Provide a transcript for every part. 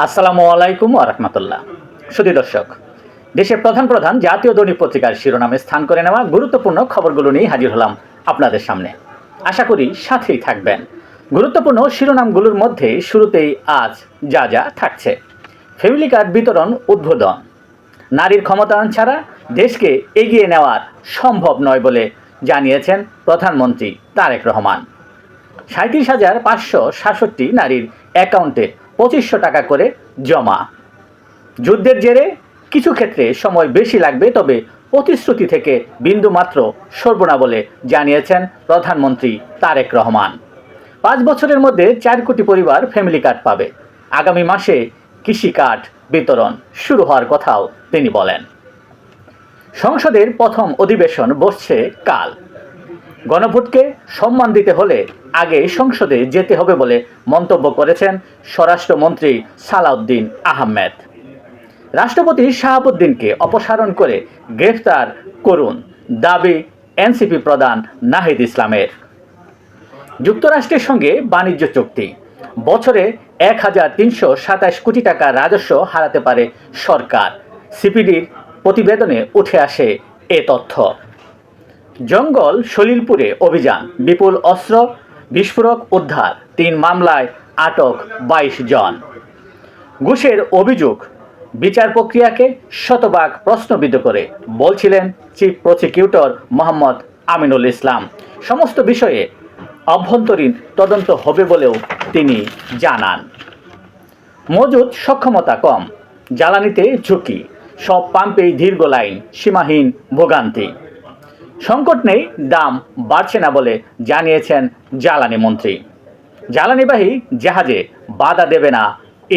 আসসালামু আলাইকুম ওয়া রাহমাতুল্লাহ। সুধী দর্শক, দেশের প্রধান প্রধান জাতীয় দৈনিক পত্রিকার শিরোনামে স্থান করে নেওয়া গুরুত্বপূর্ণ খবরগুলো নিয়ে হাজির হলাম আপনাদের সামনে। আশা করি সাথেই থাকবেন। গুরুত্বপূর্ণ শিরোনামগুলোর মধ্যে শুরুতেই আজ যা যা থাকছে: ফ্যামিলি কার্ড বিতরণ উদ্বোধন, নারীর ক্ষমতায়ন ছাড়া দেশকে এগিয়ে নেওয়ার সম্ভব নয় বলে জানিয়েছেন প্রধানমন্ত্রী তারেক রহমান। 37,567 নারীর অ্যাকাউন্টে 2500 টাকা করে জমা। যুদ্ধের জেরে কিছু ক্ষেত্রে সময় বেশি লাগবে, তবে প্রতিশ্রুতি থেকে বিন্দুমাত্র সরব না বলে জানিয়েছেন প্রধানমন্ত্রী তারেক রহমান। 5 বছরের মধ্যে 4 কোটি পরিবার ফ্যামিলি কার্ড পাবে। আগামী মাসে কৃষি কার্ড বিতরণ শুরু হওয়ার কথাও তিনি বলেন। সংসদের প্রথম অধিবেশন বসছে কাল। গণভোটকে সম্মান দিতে হলে আগে সংসদে যেতে হবে বলে মন্তব্য করেছেন স্বরাষ্ট্রমন্ত্রী সালাউদ্দিন আহমেদ। রাষ্ট্রপতি শাহাবুদ্দিনকে অপসারণ করে গ্রেফতার করুন দাবি এনসিপি প্রধান নাহিদ ইসলামের। যুক্তরাষ্ট্রের সঙ্গে বাণিজ্য চুক্তি, বছরে 1,327 কোটি টাকা রাজস্ব হারাতে পারে সরকার। সিপিডির প্রতিবেদনে উঠে আসে এ তথ্য। জঙ্গল সলিলপুরে অভিযান, বিপুল অস্ত্র বিস্ফোরক উদ্ধার, 3 মামলায় আটক 22 জন। ঘুষের অভিযোগ বিচার প্রক্রিয়াকে শতভাগ প্রশ্নবিদ্ধ করে বলছিলেন চিফ প্রসিকিউটর মোহাম্মদ আমিনুল ইসলাম। সমস্ত বিষয়ে অভ্যন্তরীণ তদন্ত হবে বলেও তিনি জানান। মজুদ সক্ষমতা কম, জ্বালানিতে ঝুঁকি, সব পাম্পেই দীর্ঘ লাইন, সীমাহীন ভোগান্তি। সংকট নেই, দাম বাড়ছে না বলে জানিয়েছেন জ্বালানি মন্ত্রী। জ্বালানিবাহী জাহাজে বাধা দেবে না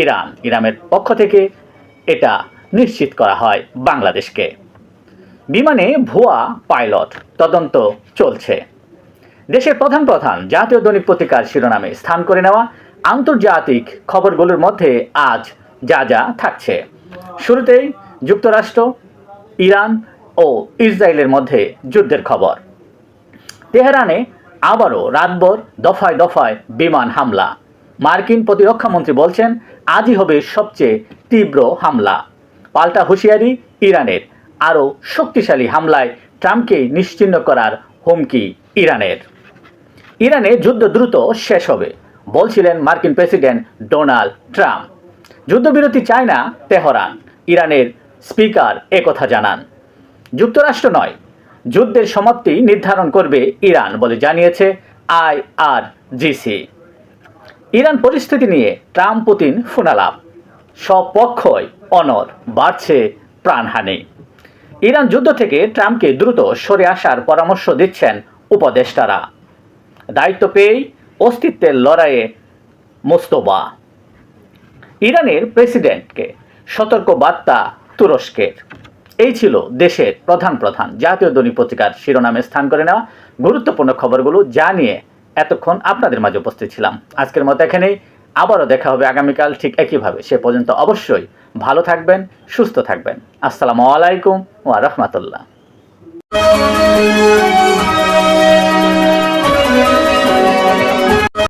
ইরান। ইরানের পক্ষ থেকে এটা নিশ্চিত করা হয় বাংলাদেশকে। বিমানে ভুয়া পাইলট, তদন্ত চলছে। দেশের প্রধান প্রধান জাতীয় দৈনিক পত্রিকার শিরোনামে স্থান করে নেওয়া আন্তর্জাতিক খবরগুলোর মধ্যে আজ যা যা থাকছে: শুরুতেই যুক্তরাষ্ট্র, ইরান ও ইসরায়েলের মধ্যে যুদ্ধের খবর। তেহরানে আবারও রাতভর দফায় দফায় বিমান হামলা। মার্কিন প্রতিরক্ষামন্ত্রী বলছেন আজই হবে সবচেয়ে তীব্র হামলা। পাল্টা হুঁশিয়ারি ইরানের, আরও শক্তিশালী হামলায় ট্রাম্পকে নিশ্চিহ্ন করার হুমকি ইরানের। ইরানে যুদ্ধ দ্রুত শেষ হবে বলছিলেন মার্কিন প্রেসিডেন্ট ডোনাল্ড ট্রাম্প। যুদ্ধবিরতি চায় না তেহরান, ইরানের স্পিকার একথা জানান। যুক্তরাষ্ট্র নয়, যুদ্ধের সমাপ্তি নির্ধারণ করবে ইরান বলে জানিয়েছে IRGC। ইরান পরিস্থিতি নিয়ে ট্রাম্প পুতিন ফোনালাপ, সব পক্ষই অনড়, বাড়ছে প্রাণহানি। ইরান যুদ্ধ থেকে ট্রাম্পকে দ্রুত সরে আসার পরামর্শ দিচ্ছেন উপদেষ্টারা। দায়িত্ব পেয়েই অস্তিত্বের লড়াইয়ে মোস্তফা। ইরানের প্রেসিডেন্টকে সতর্ক বার্তা তুরস্কের। এই ছিল দেশের প্রধান প্রধান জাতীয় দৈনিক পত্রিকার শিরোনামে স্থান করে নেওয়া গুরুত্বপূর্ণ খবরগুলো, যা নিয়ে এতক্ষণ আপনাদের মাঝে উপস্থিত ছিলাম। আজকের মতো এখানেই, আবারও দেখা হবে আগামীকাল ঠিক একইভাবে। সে পর্যন্ত অবশ্যই ভালো থাকবেন, সুস্থ থাকবেন। আসসালামু আলাইকুম ওয়া রাহমাতুল্লাহ।